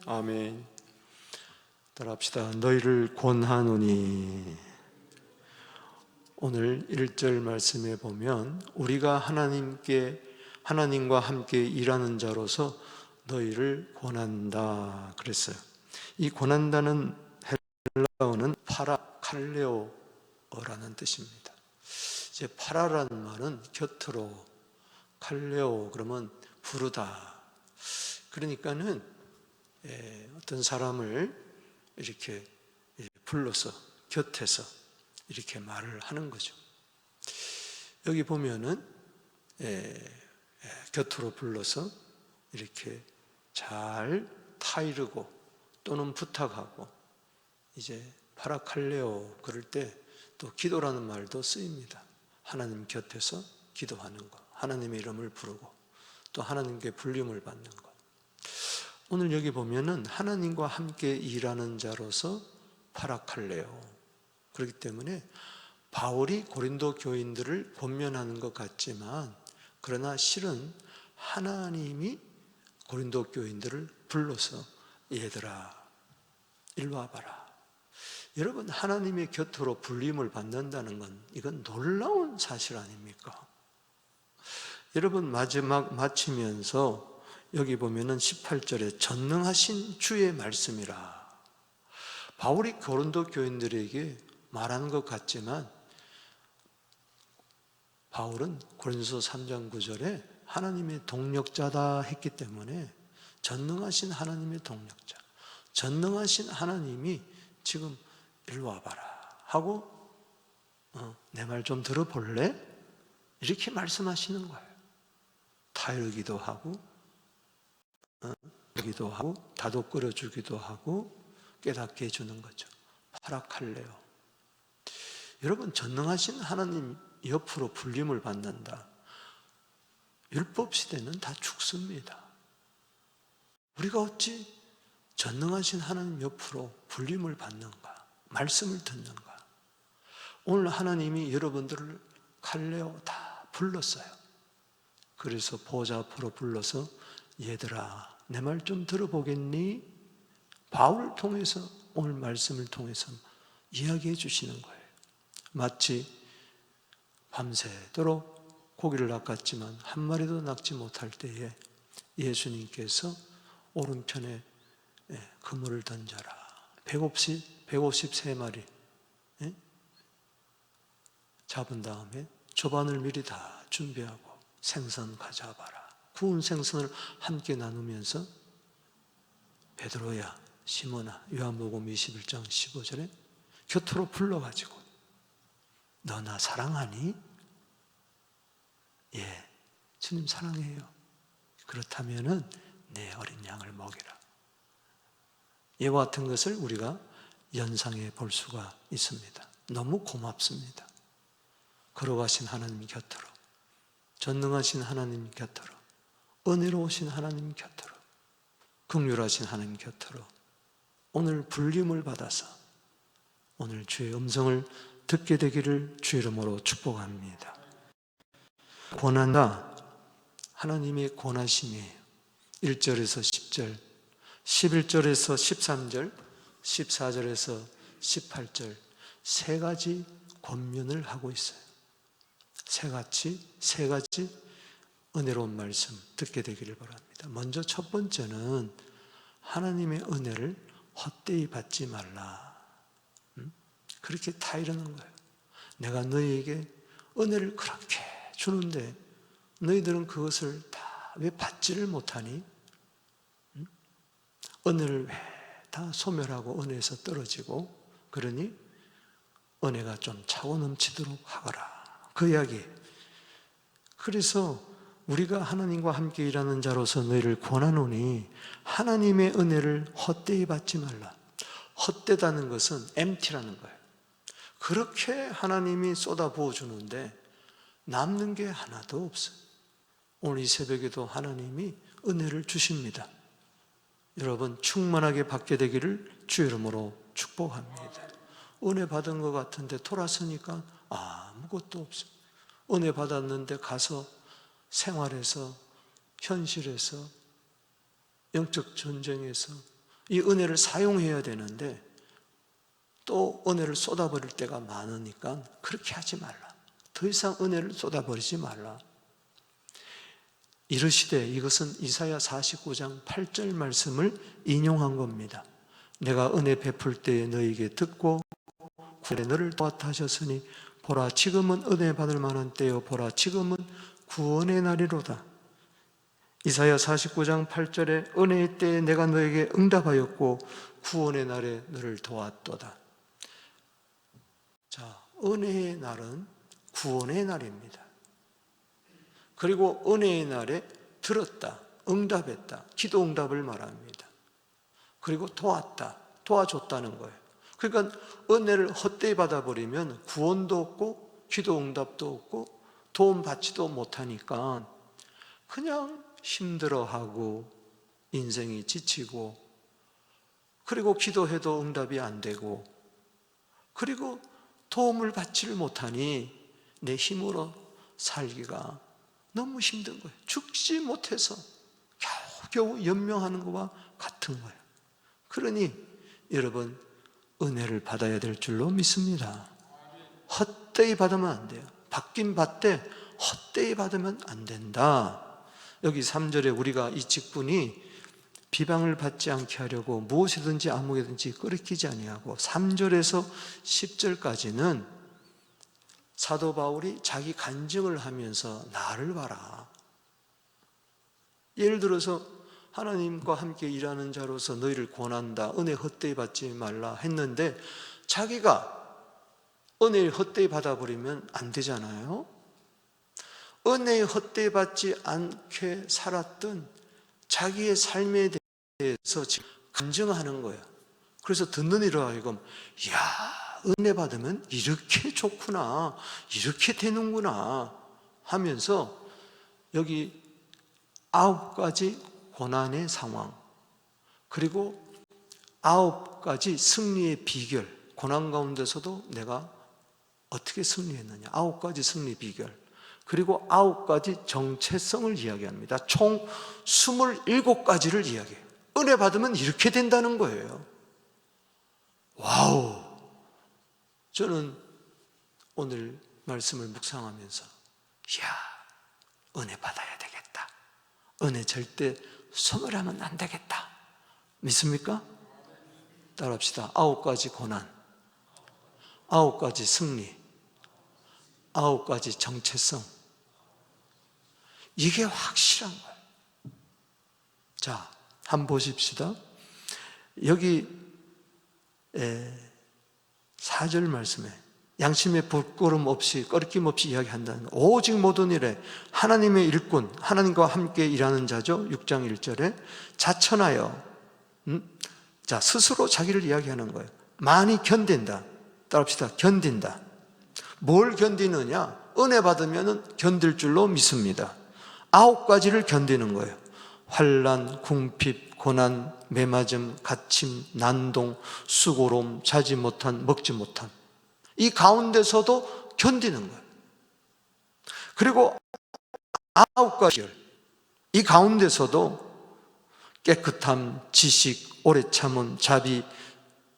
아멘. 따라합시다. 너희를 권하노니. 오늘 1절 말씀에 보면 우리가 하나님과 함께 일하는 자로서 너희를 권한다 그랬어요. 이 권한다는 헬라어는 파라칼레오라는 뜻입니다. 이제 파라라는 말은 곁으로, 칼레오 그러면 부르다. 그러니까는 어떤 사람을 이렇게 불러서 곁에서 이렇게 말을 하는 거죠. 여기 보면은 곁으로 불러서 이렇게 잘 타이르고 또는 부탁하고, 이제 파라칼레오 그럴 때 또 기도라는 말도 쓰입니다. 하나님 곁에서 기도하는 것, 하나님의 이름을 부르고 또 하나님께 불림을 받는 것. 오늘 여기 보면은 하나님과 함께 일하는 자로서 파라칼레오. 그렇기 때문에 바울이 고린도 교인들을 권면하는 것 같지만, 그러나 실은 하나님이 고린도 교인들을 불러서 얘들아 일로 와봐라. 여러분, 하나님의 곁으로 불림을 받는다는 건 이건 놀라운 사실 아닙니까? 여러분, 마지막 마치면서 여기 보면은 18절에 전능하신 주의 말씀이라. 바울이 고린도 교인들에게 말하는 것 같지만 바울은 고린도서 3장 9절에 하나님의 동력자다 했기 때문에 전능하신 하나님의 동력자, 전능하신 하나님이 지금 일로 와봐라 하고 내 말 좀 들어볼래? 이렇게 말씀하시는 거예요. 타이르기도 하고 다독거려 주기도 하고 깨닫게 해주는 거죠. 파라칼레오. 여러분, 전능하신 하나님 옆으로 불림을 받는다. 율법 시대는 다 죽습니다. 우리가 어찌 전능하신 하나님 옆으로 불림을 받는가? 말씀을 듣는가? 오늘 하나님이 여러분들을 칼레오 다 불렀어요. 그래서 보좌 앞으로 불러서 얘들아 내 말 좀 들어보겠니? 바울을 통해서, 오늘 말씀을 통해서 이야기해 주시는 거예요. 마치 밤새도록 고기를 낚았지만 한 마리도 낚지 못할 때에 예수님께서 오른편에 그물을 던져라. 153마리 잡은 다음에 조반을 미리 다 준비하고 생선 가져와봐라. 구운 생선을 함께 나누면서 베드로야, 시몬아, 요한복음 21장 15절에 곁으로 불러가지고 너 나 사랑하니? 예, 주님 사랑해요. 그렇다면은 내 어린 양을 먹이라. 이와 같은 것을 우리가 연상해 볼 수가 있습니다. 너무 고맙습니다. 걸어가신 하나님 곁으로, 전능하신 하나님 곁으로, 은혜로우신 하나님 곁으로, 긍휼하신 하나님 곁으로 오늘 불림을 받아서 오늘 주의 음성을 듣게 되기를 주 이름으로 축복합니다. 권한다. 하나님의 권하심이에요. 1절에서 10절, 11절에서 13절, 14절에서 18절 세 가지 권면을 하고 있어요. 세 가지 은혜로운 말씀 듣게 되기를 바랍니다. 먼저 첫 번째는 하나님의 은혜를 헛되이 받지 말라. 그렇게 타이르는 거예요. 내가 너희에게 은혜를 그렇게 주는데 너희들은 그것을 다 왜 받지를 못하니? 은혜를 왜 다 소멸하고 은혜에서 떨어지고 그러니 은혜가 좀 차고 넘치도록 하거라. 그 이야기. 그래서 우리가 하나님과 함께 일하는 자로서 너희를 권하노니 하나님의 은혜를 헛되이 받지 말라. 헛되다는 것은 empty라는 거예요. 그렇게 하나님이 쏟아부어 주는데 남는 게 하나도 없어요. 오늘 이 새벽에도 하나님이 은혜를 주십니다. 여러분 충만하게 받게 되기를 주 이름으로 축복합니다. 은혜 받은 것 같은데 돌아서니까 아무것도 없어요. 은혜 받았는데 가서 생활에서, 현실에서, 영적 전쟁에서 이 은혜를 사용해야 되는데 또 은혜를 쏟아버릴 때가 많으니까 그렇게 하지 말라. 더 이상 은혜를 쏟아버리지 말라. 이르시되, 이것은 이사야 49장 8절 말씀을 인용한 겁니다. 내가 은혜 베풀 때에 너에게 듣고 구원에 너를 도왔다 하셨으니 보라, 지금은 은혜 받을 만한 때요, 보라, 지금은 구원의 날이로다. 이사야 49장 8절에 은혜의 때에 내가 너에게 응답하였고 구원의 날에 너를 도왔도다. 자, 은혜의 날은 구원의 날입니다. 그리고 은혜의 날에 들었다, 응답했다, 기도 응답을 말합니다. 그리고 도왔다, 도와줬다는 거예요. 그러니까 은혜를 헛되이 받아버리면 구원도 없고 기도 응답도 없고 도움 받지도 못하니까 그냥 힘들어하고 인생이 지치고, 그리고 기도해도 응답이 안 되고, 그리고 도움을 받지를 못하니 내 힘으로 살기가 너무 힘든 거예요. 죽지 못해서 겨우 연명하는 것과 같은 거예요. 그러니 여러분, 은혜를 받아야 될 줄로 믿습니다. 헛되이 받으면 안 돼요. 받긴 받되 헛되이 받으면 안 된다. 여기 3절에 우리가 이 직분이 비방을 받지 않게 하려고 무엇이든지 아무에든지 끄리키지 아니하고, 3절에서 10절까지는 사도 바울이 자기 간증을 하면서 나를 봐라. 예를 들어서 하나님과 함께 일하는 자로서 너희를 권한다, 은혜 헛되이 받지 말라 했는데 자기가 은혜를 헛되이 받아버리면 안 되잖아요. 은혜에 헛되이 받지 않게 살았던 자기의 삶에 대해서 지금 간증하는 거예요. 그래서 듣는 이로 하여금, 이야, 은혜 받으면 이렇게 좋구나, 이렇게 되는구나 하면서 여기 9가지 고난의 상황, 그리고 9가지 승리의 비결, 고난 가운데서도 내가 어떻게 승리했느냐, 9가지 승리 비결, 그리고 9가지 정체성을 이야기합니다. 총 27가지를 이야기해요. 은혜 받으면 이렇게 된다는 거예요. 와우! 저는 오늘 말씀을 묵상하면서, 이야, 은혜 받아야 되겠다, 은혜 절대 소멸하면 안 되겠다. 믿습니까? 따라합시다. 9가지 고난, 9가지 승리, 9가지 정체성. 이게 확실한 거예요. 자, 한번 보십시다. 여기 4절 말씀에 양심의 부끄럼 없이 꺼리낌 없이 이야기한다는 거. 오직 모든 일에 하나님의 일꾼, 하나님과 함께 일하는 자죠. 6장 1절에 자천하여, 자, 스스로 자기를 이야기하는 거예요. 많이 견딘다. 따라합시다. 견딘다. 뭘 견디느냐? 은혜 받으면 견딜 줄로 믿습니다. 9가지를 견디는 거예요. 환난, 궁핍, 고난, 매맞음, 갇힘, 난동, 수고로움, 자지 못한, 먹지 못한, 이 가운데서도 견디는 거예요. 그리고 9가지, 이 가운데서도 깨끗함, 지식, 오래 참음, 자비,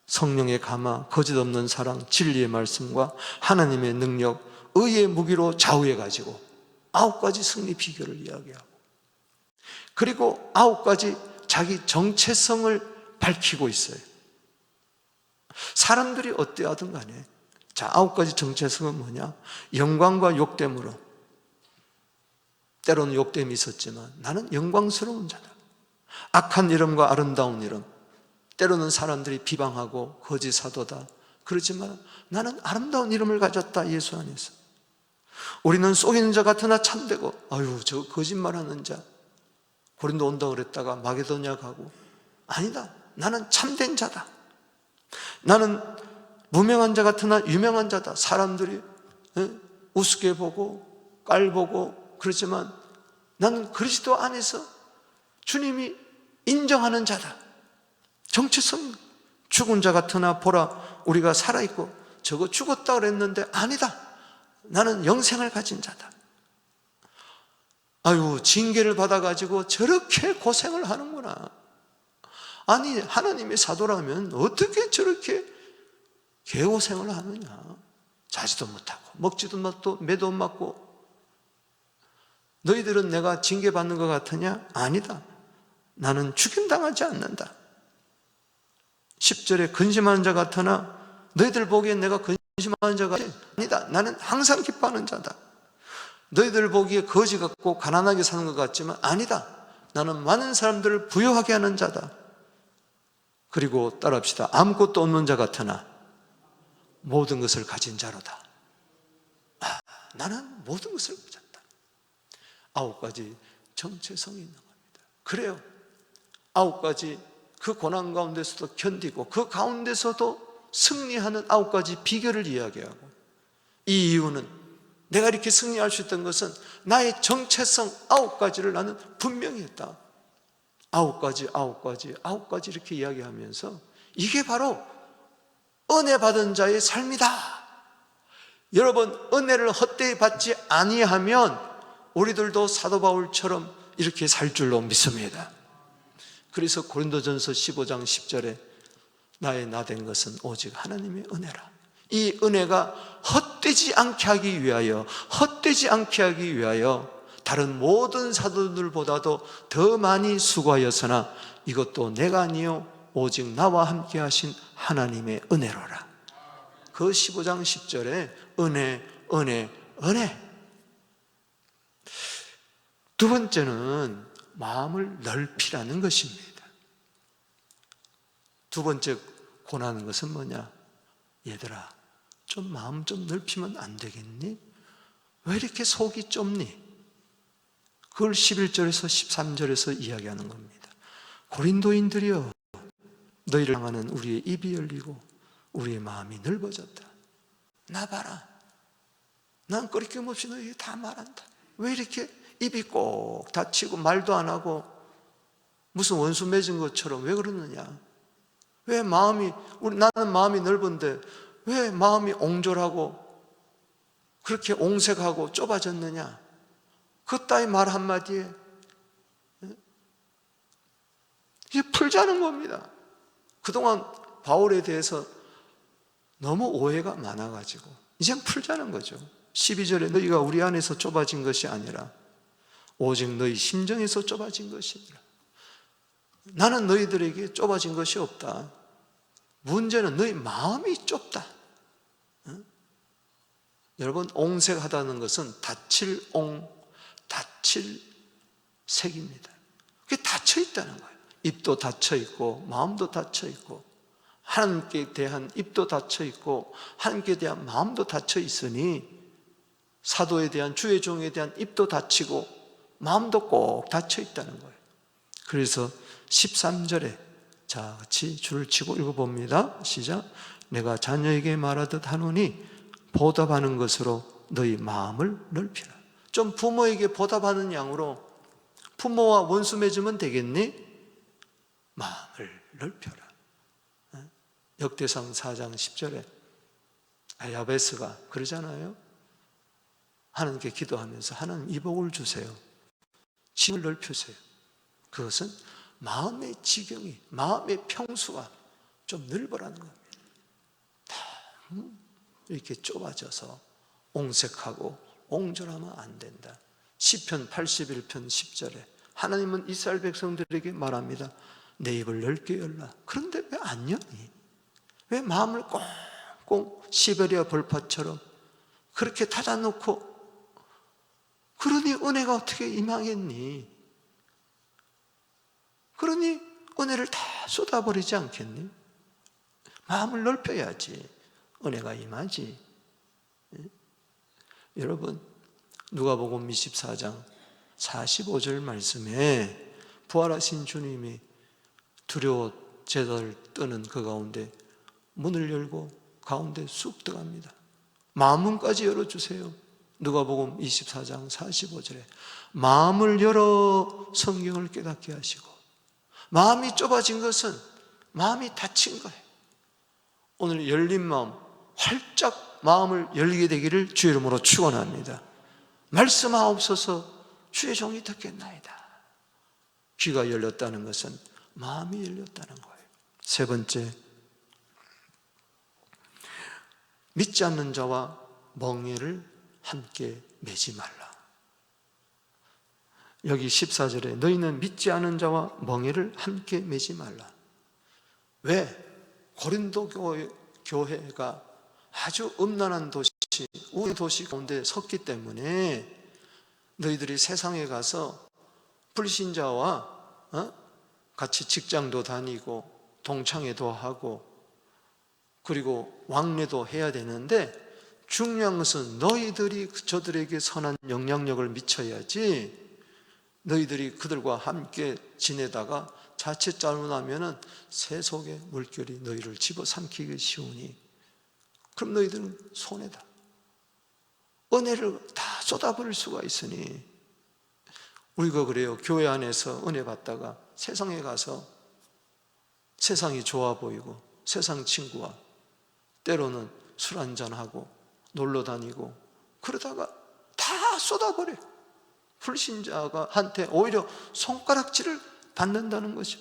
성령의 감화, 거짓 없는 사랑, 진리의 말씀과 하나님의 능력, 의의 무기로 좌우해가지고 9가지 승리 비결을 이야기하고, 그리고 9가지 자기 정체성을 밝히고 있어요. 사람들이 어때하든 간에, 자, 9가지 정체성은 뭐냐? 영광과 욕됨으로, 때로는 욕됨이 있었지만 나는 영광스러운 자다. 악한 이름과 아름다운 이름, 때로는 사람들이 비방하고 거짓 사도다, 그렇지만 나는 아름다운 이름을 가졌다, 예수 안에서. 우리는 속이는 자 같으나 참되고, 아유, 저 거짓말하는 자, 고린도 온다고 그랬다가 마게도냐 가고, 아니다, 나는 참된 자다. 나는 무명한 자 같으나 유명한 자다. 사람들이 우습게 보고 깔보고 그렇지만 나는 그리스도 안에서 주님이 인정하는 자다. 정체성이, 죽은 자 같으나 보라, 우리가 살아있고, 저거 죽었다 그랬는데 아니다, 나는 영생을 가진 자다. 아유, 징계를 받아가지고 저렇게 고생을 하는구나. 아니 하나님의 사도라면 어떻게 저렇게 개고생을 하느냐. 자지도 못하고 먹지도 못하고 매도 맞고. 너희들은 내가 징계받는 것 같으냐? 아니다. 나는 죽임당하지 않는다. 10절에 근심하는 자 같으나 너희들 보기엔 내가 근심하는 자가 아니다. 나는 항상 기뻐하는 자다. 너희들 보기에 거지 같고 가난하게 사는 것 같지만 아니다. 나는 많은 사람들을 부유하게 하는 자다. 그리고 따라합시다. 아무것도 없는 자 같으나 모든 것을 가진 자로다. 나는 모든 것을 가졌다. 9가지 정체성이 있는 겁니다. 그래요. 9가지 그 고난 가운데서도 견디고 그 가운데서도 승리하는 9가지 비결을 이야기하고, 이 이유는 내가 이렇게 승리할 수 있던 것은 나의 정체성 9가지를 나는 분명히 했다. 9가지 이렇게 이야기하면서 이게 바로 은혜 받은 자의 삶이다. 여러분, 은혜를 헛되이 받지 아니하면 우리들도 사도 바울처럼 이렇게 살 줄로 믿습니다. 그래서 고린도전서 15장 10절에 나의 나 된 것은 오직 하나님의 은혜라. 이 은혜가 헛되지 않게 하기 위하여 다른 모든 사도들보다도 더 많이 수고하였으나 이것도 내가 아니요 오직 나와 함께 하신 하나님의 은혜로라. 그 15장 10절에 은혜. 두 번째는 마음을 넓히라는 것입니다. 두 번째 권하는 것은 뭐냐? 얘들아, 좀 마음 좀 넓히면 안 되겠니? 왜 이렇게 속이 좁니? 그걸 11절에서 13절에서 이야기하는 겁니다. 고린도인들이여, 너희를 향하는 우리의 입이 열리고 우리의 마음이 넓어졌다. 나 봐라, 난 거리낌 없이 너희에게 다 말한다. 왜 이렇게 입이 꼭 닫히고 말도 안 하고 무슨 원수 맺은 것처럼 왜 그러느냐? 왜 나는 마음이 넓은데 왜 마음이 옹졸하고 그렇게 옹색하고 좁아졌느냐? 그 따위 말 한마디에 이제 풀자는 겁니다. 그동안 바울에 대해서 너무 오해가 많아가지고 이젠 풀자는 거죠. 12절에 너희가 우리 안에서 좁아진 것이 아니라 오직 너희 심정에서 좁아진 것이니라. 나는 너희들에게 좁아진 것이 없다. 문제는 너희 마음이 좁다. 여러분, 옹색하다는 것은 닫힐 색입니다. 그게 닫혀 있다는 거예요. 입도 닫혀 있고 마음도 닫혀 있고 하나님께 대한 입도 닫혀 있고 하나님께 대한 마음도 닫혀 있으니 사도에 대한 주의 종에 대한 입도 닫히고 마음도 꼭 닫혀 있다는 거예요. 그래서 13절에 자, 같이 줄을 치고 읽어봅니다. 시작. 내가 자녀에게 말하듯 하노니 보답하는 것으로 너희 마음을 넓히라. 좀 부모에게 보답하는 양으로 부모와 원수 맺으면 되겠니? 마음을 넓혀라. 역대상 4장 10절에 야베스가 그러잖아요. 하나님께 기도하면서 하나님 이 복을 주세요. 짐을 넓히세요. 그것은 마음의 지경이, 마음의 평수가 좀 넓어라는 겁니다. 이렇게 좁아져서 옹색하고 옹졸하면 안 된다. 시편 81편 10절에 하나님은 이스라엘 백성들에게 말합니다. 내 입을 넓게 열라. 그런데 왜 안 여니? 왜 마음을 꽁꽁 시베리아 벌판처럼 그렇게 닫아놓고, 그러니 은혜가 어떻게 임하겠니? 그러니 은혜를 다 쏟아버리지 않겠니? 마음을 넓혀야지 은혜가 임하지. 여러분, 누가복음 24장 45절 말씀에 부활하신 주님이 두려워 제자를 떠는 그 가운데 문을 열고 가운데 쑥 들어갑니다. 마음문까지 열어주세요. 누가복음 24장 45절에 마음을 열어 성경을 깨닫게 하시고, 마음이 좁아진 것은 마음이 닫힌 거예요. 오늘 열린 마음, 활짝 마음을 열리게 되기를 주의 이름으로 축원합니다. 말씀하옵소서 주의 종이 듣겠나이다. 귀가 열렸다는 것은 마음이 열렸다는 거예요. 세 번째, 믿지 않는 자와 멍에를 함께 매지 말라. 여기 14절에 너희는 믿지 않은 자와 멍에를 함께 매지 말라. 왜? 고린도 교회가 아주 음란한 도시, 우의 도시 가운데 섰기 때문에 너희들이 세상에 가서 불신자와 같이 직장도 다니고 동창회도 하고 그리고 왕래도 해야 되는데, 중요한 것은 너희들이 저들에게 선한 영향력을 미쳐야지, 너희들이 그들과 함께 지내다가 자칫 잘못하면 새 속의 물결이 너희를 집어삼키기 쉬우니 그럼 너희들은 손해다. 은혜를 다 쏟아버릴 수가 있으니. 우리가 그래요. 교회 안에서 은혜 받다가 세상에 가서 세상이 좋아 보이고 세상 친구와 때로는 술 한잔하고 놀러 다니고 그러다가 다 쏟아버려요. 불신자가 한테 오히려 손가락질을 받는다는 것이죠.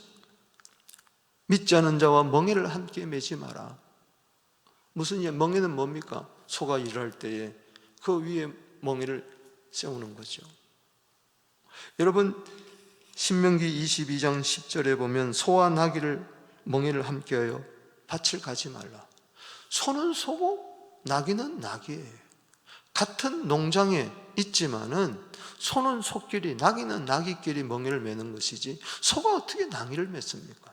믿지 않은 자와 멍에를 함께 매지 마라. 무슨 일? 멍에는 뭡니까? 소가 일할 때에 그 위에 멍에를 세우는 거죠. 여러분, 신명기 22장 10절에 보면 소와 나귀를 멍에를 함께하여 밭을 가지 말라. 소는 소고 나귀는 나귀예요. 같은 농장에 있지만은 소는 소끼리, 나귀는 나귀끼리 멍에를 매는 것이지 소가 어떻게 나귀를 맺습니까?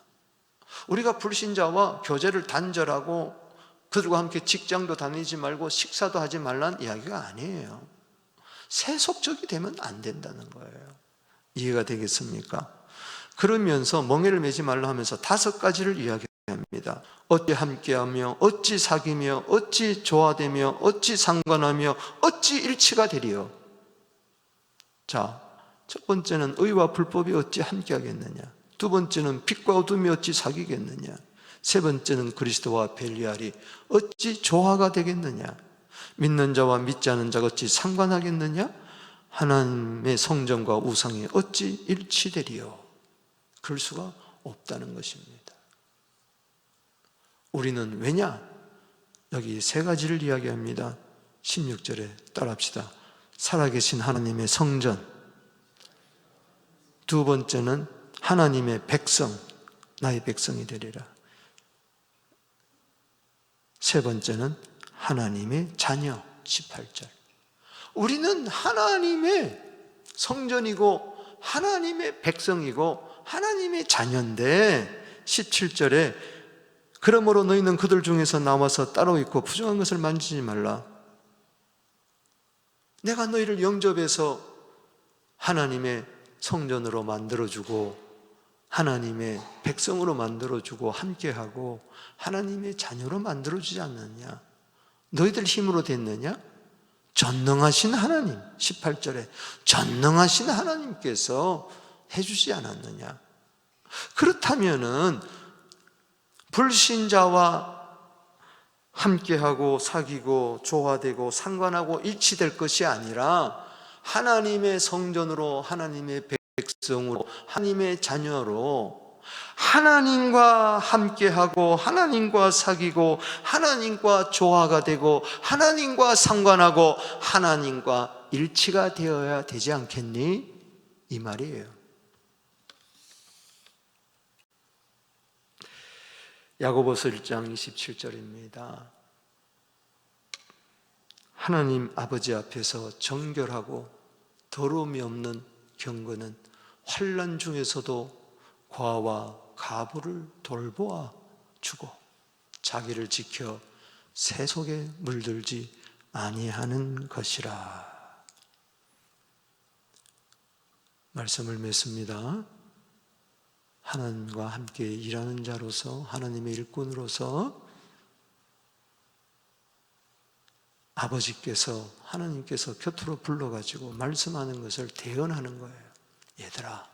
우리가 불신자와 교제를 단절하고 그들과 함께 직장도 다니지 말고 식사도 하지 말라는 이야기가 아니에요. 세속적이 되면 안 된다는 거예요. 이해가 되겠습니까? 그러면서 멍에를 매지 말라 하면서 5가지를 이야기합니다. 어찌 함께하며 어찌 사귀며 어찌 조화되며 어찌 상관하며 어찌 일치가 되리요. 자, 첫 번째는 의와 불법이 어찌 함께하겠느냐. 두 번째는 빛과 어둠이 어찌 사귀겠느냐. 세 번째는 그리스도와 벨리알이 어찌 조화가 되겠느냐. 믿는 자와 믿지 않은 자가 어찌 상관하겠느냐. 하나님의 성전과 우상이 어찌 일치되리요. 그럴 수가 없다는 것입니다. 우리는 왜냐? 여기 3가지를 이야기합니다. 16절에 따라합시다. 살아계신 하나님의 성전, 두 번째는 하나님의 백성, 나의 백성이 되리라. 세 번째는 하나님의 자녀, 18절. 우리는 하나님의 성전이고 하나님의 백성이고 하나님의 자녀인데 17절에 그러므로 너희는 그들 중에서 나와서 따로 있고 부정한 것을 만지지 말라. 내가 너희를 영접해서 하나님의 성전으로 만들어주고 하나님의 백성으로 만들어주고 함께하고 하나님의 자녀로 만들어주지 않느냐? 너희들 힘으로 됐느냐? 전능하신 하나님, 18절에 전능하신 하나님께서 해주지 않았느냐? 그렇다면은 불신자와 함께하고 사귀고 조화되고 상관하고 일치될 것이 아니라 하나님의 성전으로 하나님의 백성으로 하나님의 자녀로 하나님과 함께하고 하나님과 사귀고 하나님과 조화가 되고 하나님과 상관하고 하나님과 일치가 되어야 되지 않겠니? 이 말이에요. 야고보서 1장 27절입니다. 하나님 아버지 앞에서 정결하고 더러움이 없는 경건은 환난 중에서도 과와 가부를 돌보아 주고 자기를 지켜 새 속에 물들지 아니하는 것이라. 말씀을 맺습니다. 하나님과 함께 일하는 자로서 하나님의 일꾼으로서 아버지께서 하나님께서 곁으로 불러가지고 말씀하는 것을 대언하는 거예요. 얘들아,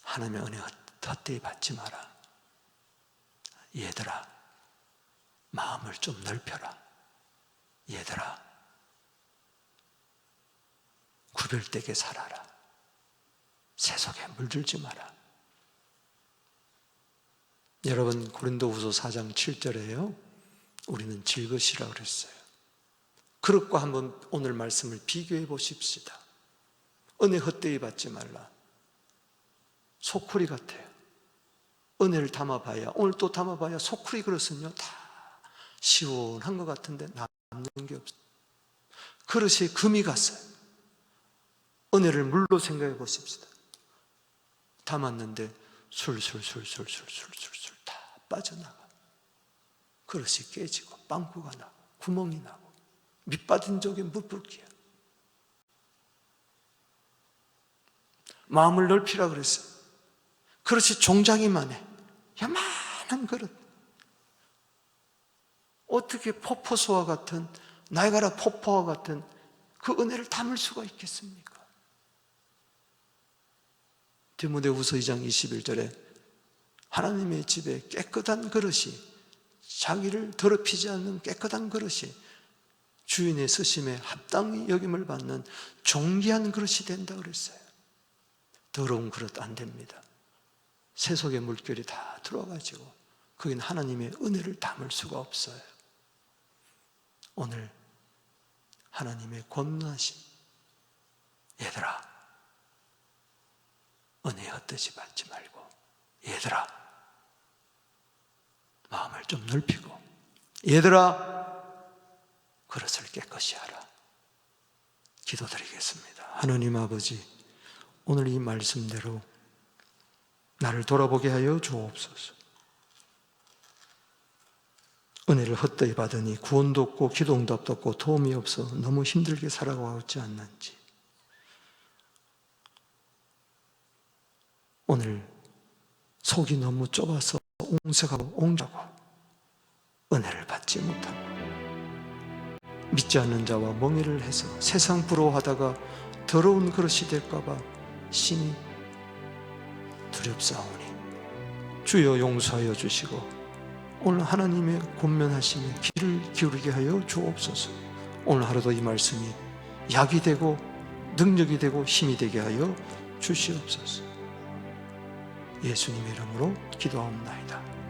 하나님의 은혜 헛되이 받지 마라. 얘들아, 마음을 좀 넓혀라. 얘들아, 구별되게 살아라. 세속에 물들지 마라. 여러분, 고린도후서 4장 7절에요 우리는 즐것이라 그랬어요. 그릇과 한번 오늘 말씀을 비교해 보십시다. 은혜 헛되이 받지 말라. 소쿠리 같아요. 은혜를 담아봐야, 오늘 또 담아봐야 소쿠리 그릇은요 다 시원한 것 같은데 남는 게 없어요. 그릇에 금이 갔어요. 은혜를 물로 생각해 보십시다. 담았는데 술술술술술술술술 다 빠져나가. 그릇이 깨지고 빵꾸가 나고 구멍이 나고 밑받은 쪽에 묻불기야. 마음을 넓히라 그랬어요. 그릇이 종장이만 해. 야만한 그릇. 어떻게 폭포수와 같은, 나이가라 폭포와 같은 그 은혜를 담을 수가 있겠습니까? 디모데후서 2장 21절에 하나님의 집에 깨끗한 그릇이, 자기를 더럽히지 않는 깨끗한 그릇이 주인의 쓰심에 합당히 여김을 받는 존귀한 그릇이 된다 그랬어요. 더러운 그릇 안 됩니다. 세속의 물결이 다 들어가지고 거긴 하나님의 은혜를 담을 수가 없어요. 오늘 하나님의 권능하심, 얘들아 은혜 헛되이 받지 말고, 얘들아 마음을 좀 넓히고, 얘들아 그릇을 깨끗이 하라. 기도드리겠습니다. 하나님 아버지, 오늘 이 말씀대로 나를 돌아보게 하여 주옵소서. 은혜를 헛되이 받으니 구원도 없고 기도응답도 없고 도움이 없어 너무 힘들게 살아가고 있지 않는지, 오늘 속이 너무 좁아서 옹색하고 옹자고 은혜를 받지 못하고 믿지 않는 자와 멍해를 해서 세상 부러워하다가 더러운 그릇이 될까 봐 심히 두렵사오니 주여 용서하여 주시고 오늘 하나님의 권면하심에 귀를 기울이게 하여 주옵소서. 오늘 하루도 이 말씀이 약이 되고 능력이 되고 힘이 되게 하여 주시옵소서. 예수님의 이름으로 기도하옵나이다.